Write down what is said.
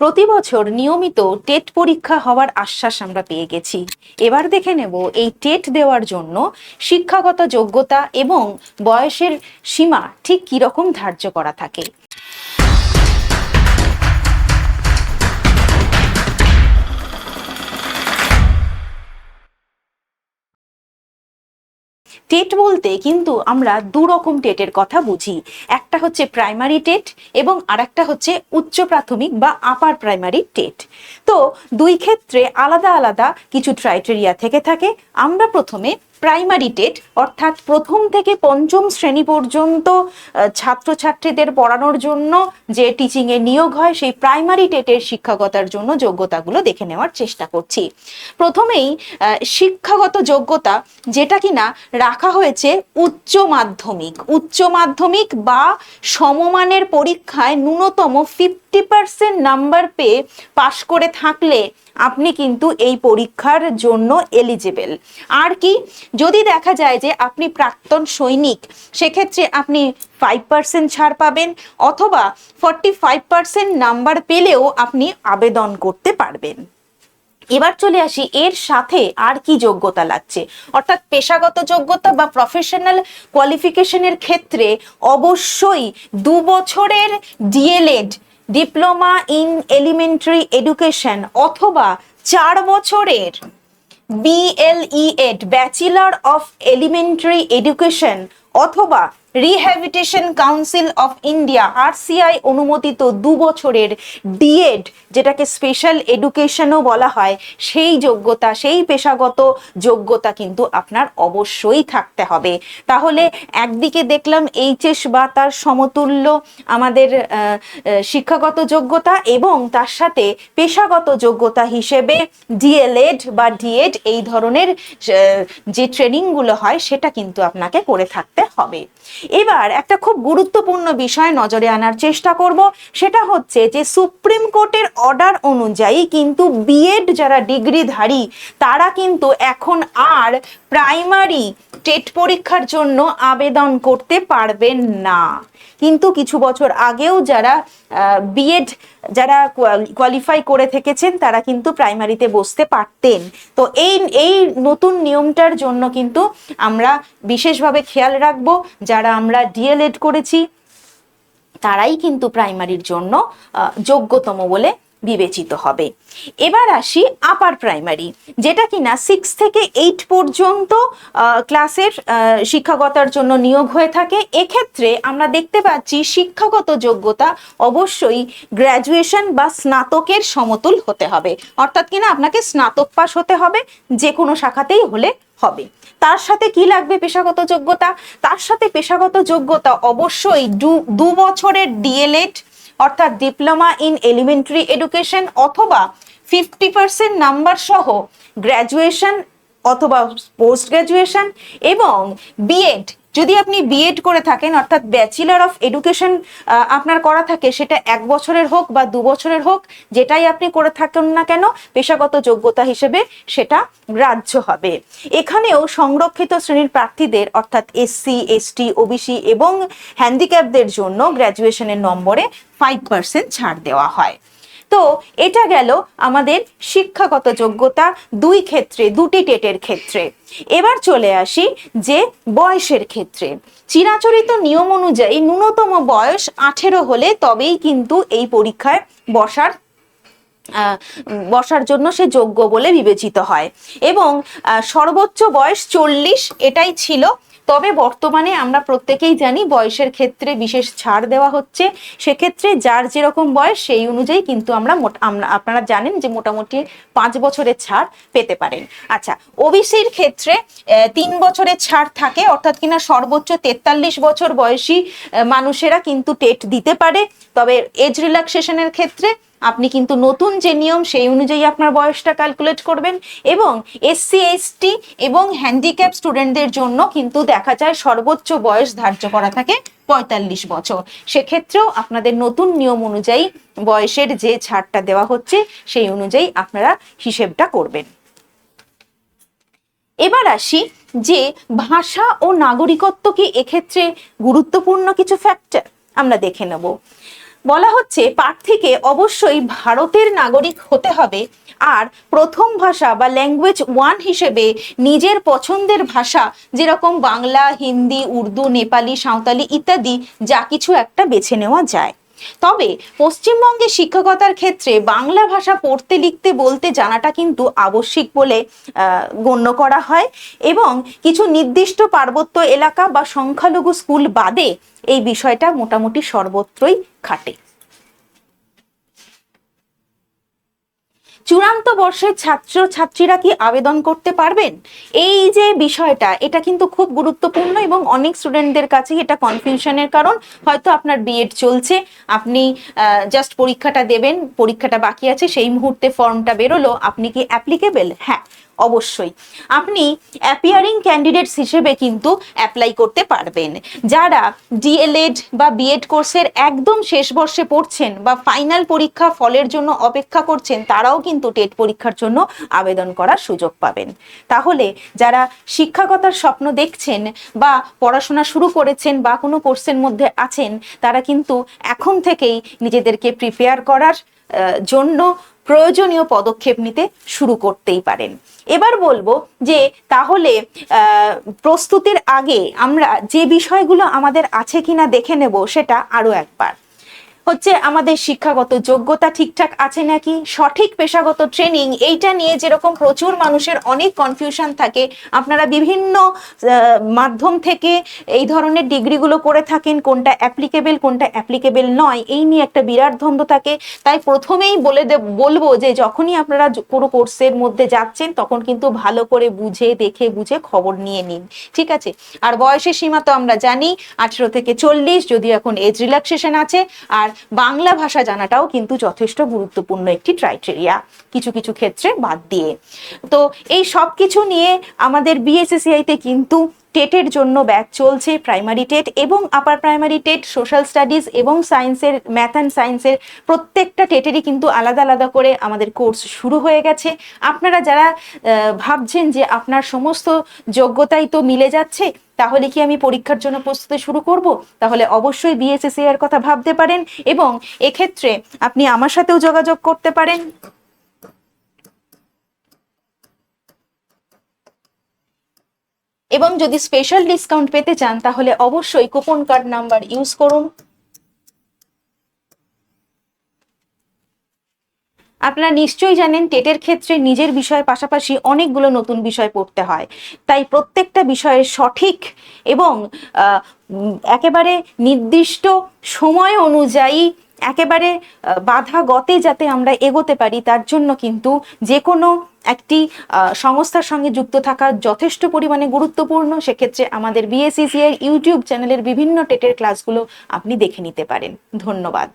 প্রতি বছর নিয়মিত টেট পরীক্ষা হওয়ার আশ্বাস আমরা পেয়ে গেছি। এবার দেখে নেব এই টেট দেওয়ার জন্য শিক্ষাগত যোগ্যতা এবং বয়সের সীমা ঠিক কিরকম ধার্য করা থাকে। টেট বলতে কিন্তু আমরা দু রকম টেটের কথা বুঝি। একটা হচ্ছে প্রাইমারি টেট এবং আরেকটা হচ্ছে উচ্চ প্রাথমিক বা আপার প্রাইমারি টেট। তো দুই ক্ষেত্রে আলাদা আলাদা কিছু ক্রাইটেরিয়া থেকে থাকে। আমরা প্রথমে প্রাইমারি টেট অর্থাৎ প্রথম থেকে পঞ্চম শ্রেণী পর্যন্ত ছাত্রছাত্রীদের পড়ানোর জন্য যে টিচিংয়ে নিয়োগ হয় সেই প্রাইমারি টেটের শিক্ষকতার জন্য যোগ্যতাগুলো দেখে নেওয়ার চেষ্টা করছি। প্রথমেই শিক্ষাগত যোগ্যতা, যেটা কিনা রাখা হয়েছে উচ্চ মাধ্যমিক বা সমমানের পরীক্ষায় ন্যূনতম 50% নাম্বার পেয়ে পাশ করে থাকলে আপনি কিন্তু এই পরীক্ষার জন্য এলিজিবল। আর কি, যদি দেখা যায় যে আপনি প্রাক্তন সৈনিক, সেক্ষেত্রে আপনি 5% ছাড় পাবেন, অথবা 45% নাম্বার পেলেও আপনি আবেদন করতে পারবেন। এবার চলে আসি এর সাথে আর কি যোগ্যতা লাগছে, অর্থাৎ পেশাগত যোগ্যতা বা প্রফেশনাল কোয়ালিফিকেশনের ক্ষেত্রে অবশ্যই 2 বছরের DElEd, diploma in elementary education, অথবা 4 বছরের BElEd, bachelor of elementary education, অথবা rehabilitation council of India RCI অনুমোদিত 2 বছরের ডিএড, যেটাকে স্পেশাল এডুকেশনও বলা হয়, সেই যোগ্যতা, সেই পেশাগত যোগ্যতা কিন্তু আপনার অবশ্যই থাকতে হবে। তাহলে একদিকে দেখলাম এইচএস বা তার সমতুল্য আমাদের শিক্ষাগত যোগ্যতা, এবং তার সাথে পেশাগত যোগ্যতা হিসেবে ডিএলএড বা ডিএড, এই ধরনের যে ট্রেনিংগুলো হয় সেটা কিন্তু আপনাকে করে থাকতে হবে। এবার একটা খুব গুরুত্বপূর্ণ বিষয় নজরে আনার চেষ্টা করব, সেটা হচ্ছে যে সুপ্রিম কোর্টের অর্ডার অনুযায়ী কিন্তু বিএড যারা ডিগ্রিধারী তারা কিন্তু এখন আর প্রাইমারি টেট পরীক্ষার জন্য আবেদন করতে পারবেন না। কিন্তু কিছু বছর আগেও যারা বিএড যারা কোয়ালিফাই করে থেকেছেন তারা কিন্তু প্রাইমারিতে বসতে পারতেন। তো এই নতুন নিয়মটার জন্য কিন্তু আমরা বিশেষভাবে খেয়াল রাখবো, যারা আমরা ডিএলএড করেছি তারাই কিন্তু প্রাইমারির জন্য যোগ্যতম বলে বিবেচিত হবে। এবার আসি আপার প্রাইমারি, যেটা কিনা 6 থেকে 8 পর্যন্ত ক্লাসের শিক্ষকতার জন্য নিয়োগ হয়ে থাকে। এক্ষেত্রে আমরা দেখতে পাচ্ছি শিক্ষাগত যোগ্যতা অবশ্যই গ্র্যাজুয়েশন বা স্নাতকের সমতুল হতে হবে, অর্থাৎ কিনা আপনাকে স্নাতক পাস হতে হবে, যে কোনো শাখাতেই হলে হবে। তার সাথে কি লাগবে পেশাগত যোগ্যতা? তার সাথে পেশাগত যোগ্যতা অবশ্যই 2 বছরের ডিএলএড অর্থাৎ ডিপ্লোমা ইন এলিমেন্টারি এডুকেশন, অথবা 50% নাম্বার সহ গ্র্যাজুয়েশন অথবা পোস্ট গ্র্যাজুয়েশন, এবং বিএড যদি আপনি বিএড করে থাকেন অর্থাৎ ব্যাচেলর অফ এডুকেশন আপনার করা থাকে, সেটা 1 বছরের হোক বা 2 বছরের হোক, যেটাই আপনি করে থাকেন না কেন পেশাগত যোগ্যতা হিসেবে সেটা গ্রাহ্য হবে। এখানেও সংরক্ষিত শ্রেণীর প্রার্থীদের অর্থাৎ এসসি, এসটি, ওবিসি এবং হ্যান্ডিক্যাপদের জন্য গ্র্যাজুয়েশনের নম্বরে 5% ছাড় দেওয়া হয়। তো এটা গেল আমাদের শিক্ষাগত যোগ্যতা দুটি টেটের ক্ষেত্রে। এবার চলে আসি যে বয়সের ক্ষেত্রে। চিরাচরিত নিয়ম অনুযায়ী ন্যূনতম বয়স 18 হলে তবেই কিন্তু এই পরীক্ষায় বসার জন্য সে যোগ্য বলে বিবেচিত হয়, এবং সর্বোচ্চ বয়স 40 এটাই ছিল। তবে বর্তমানে আমরা প্রত্যেকেই জানি বয়সের ক্ষেত্রে বিশেষ ছাড় দেওয়া হচ্ছে, সেক্ষেত্রে যার যেরকম বয়স সেই অনুযায়ী কিন্তু আপনারা জানেন যে মোটামুটি 5 বছরের ছাড় পেতে পারেন। আচ্ছা, ওবিসির ক্ষেত্রে 3 বছরের ছাড় থাকে, অর্থাৎ কিনা সর্বোচ্চ 43 বছর বয়সী মানুষেরা কিন্তু টেট দিতে পারে। তবে এজ রিল্যাক্সেশনের ক্ষেত্রে আপনি কিন্তু নতুন যে নিয়ম সেই অনুযায়ী আপনার বয়সটা ক্যালকুলেট করবেন, এবং এসসি, এসটি এবং হ্যান্ডিক্যাপ স্টুডেন্টদের জন্য কিন্তু দেখা যায় সর্বোচ্চ বয়স ধার্য করা থাকে 45 বছর। সেক্ষেত্রেও আপনাদের নতুন নিয়ম অনুযায়ী বয়সের যে ছাড়টা দেওয়া হচ্ছে সেই অনুযায়ী আপনারা হিসেবটা করবেন। এবার আসি যে ভাষা ও নাগরিকত্ব কি এক্ষেত্রে গুরুত্বপূর্ণ কিছু ফ্যাক্টর, আমরা দেখে নেব। বলা হচ্ছে প্রার্থীকে অবশ্যই ভারতের নাগরিক হতে হবে, আর প্রথম ভাষা বা ল্যাঙ্গুয়েজ ওয়ান হিসেবে নিজের পছন্দের ভাষা, যেরকম বাংলা, হিন্দি, উর্দু, নেপালি, সাঁওতালি ইত্যাদি যা কিছু একটা বেছে নেওয়া যায়। তবে পশ্চিমবঙ্গে শিক্ষকতার ক্ষেত্রে বাংলা ভাষা পড়তে, লিখতে, বলতে জানাটা কিন্তু আবশ্যিক বলে গণ্য করা হয়, এবং কিছু নির্দিষ্ট পার্বত্য এলাকা বা সংখ্যালঘু স্কুল বাদে এই বিষয়টা মোটামুটি সর্বত্রই খাটে। চূড়ান্ত বর্ষের ছাত্রছাত্রীরা কি আবেদন করতে পারবেন? এই যে বিষয়টা, এটা কিন্তু খুব গুরুত্বপূর্ণ এবং অনেক স্টুডেন্টদের কাছে এটা কনফিউশনের কারণ। হয়তো আপনার বিএড চলছে, আপনি জাস্ট পরীক্ষাটা দেবেন, পরীক্ষাটা বাকি আছে, সেই মুহূর্তে ফর্মটা বেরোলো, আপনি কি অ্যাপ্লিকেবল? হ্যাঁ, অবশ্যই আপনি অ্যাপিয়ারিং ক্যান্ডিডেটস হিসেবে কিন্তু অ্যাপ্লাই করতে পারবেন। যারা ডিএলএড বা বিএড কোর্সের একদম শেষ বর্ষে পড়ছেন বা ফাইনাল পরীক্ষা ফলের জন্য অপেক্ষা করছেন, তারাও কিন্তু টেট পরীক্ষার জন্য আবেদন করার সুযোগ পাবেন। তাহলে যারা শিক্ষকতার স্বপ্ন দেখছেন বা পড়াশোনা শুরু করেছেন বা কোনো কোর্সের মধ্যে আছেন, তারা কিন্তু এখন থেকেই নিজেদেরকে প্রিপেয়ার করার জন্য প্রয়োজনীয় পদক্ষেপ নিতে শুরু করতেই পারেন। এবার বলবো যে তাহলে প্রস্তুতির আগে আমরা যে বিষয়গুলো আমাদের আছে কিনা দেখে নেব, সেটা আরো একবার হচ্ছে আমাদের শিক্ষাগত যোগ্যতা ঠিকঠাক আছে নাকি, সঠিক পেশাগত ট্রেনিং, এইটা নিয়ে যেরকম প্রচুর মানুষের অনেক কনফিউশন থাকে। আপনারা বিভিন্ন মাধ্যম থেকে এই ধরনের ডিগ্রিগুলো করে থাকেন, কোনটা অ্যাপ্লিকেবল কোনটা অ্যাপ্লিকেবল নয়, এই নিয়ে একটা বিরাট দ্বন্দ্ব থাকে। তাই প্রথমেই বলবো যে যখনই আপনারা কোনো কোর্সের মধ্যে যাচ্ছেন, তখন কিন্তু ভালো করে দেখে বুঝে খবর নিয়ে নিন, ঠিক আছে? আর বয়সের সীমা তো আমরা জানি 18 থেকে 40, যদিও এখন এজ রিল্যাক্সেশন আছে। আর বাংলা ভাষা জানাটাও কিন্তু যথেষ্ট গুরুত্বপূর্ণ একটি ক্রাইটেরিয়া, কিছু কিছু ক্ষেত্রে বাদ দিয়ে। তো এই সব কিছু নিয়ে আমাদের বিএসএসসিআই তে কিন্তু টেটের জন্য ব্যাচ চলছে, প্রাইমারি টেট এবং upper primary TET, social studies এবং সায়েন্সের, ম্যাথ অ্যান্ড সায়েন্সের প্রত্যেকটা টেটেরই কিন্তু আলাদা আলাদা করে আমাদের কোর্স শুরু হয়ে গেছে। আপনারা যারা ভাবছেন যে আপনার সমস্ত যোগ্যতাই তো মিলে যাচ্ছে, তাহলে কি আমি পরীক্ষার জন্য প্রস্তুতি শুরু করব, তাহলে অবশ্যই বিএসএসসি এর কথা ভাবতে পারেন, এবং এক্ষেত্রে আপনি আমার সাথেও যোগাযোগ করতে পারেন। এবং যদি স্পেশাল ডিসকাউন্ট পেতে চান, তাহলে অবশ্যই কুপন কার্ড নাম্বার ইউজ করুন। আপনারা নিশ্চয়ই জানেন টেটের ক্ষেত্রে নিজের বিষয়ের পাশাপাশি অনেকগুলো নতুন বিষয় পড়তে হয়, তাই প্রত্যেকটা বিষয়ের সঠিক এবং একেবারে নির্দিষ্ট সময় অনুযায়ী একেবারে বাধা গতে যাতে আমরা এগোতে পারি, তার জন্য কিন্তু যে কোনো একটি সংস্থার সঙ্গে যুক্ত থাকা যথেষ্ট পরিমাণে গুরুত্বপূর্ণ। সেক্ষেত্রে আমাদের বিএসএসসিআই ইউটিউব চ্যানেলের বিভিন্ন টেটের ক্লাসগুলো আপনি দেখে নিতে পারেন। ধন্যবাদ।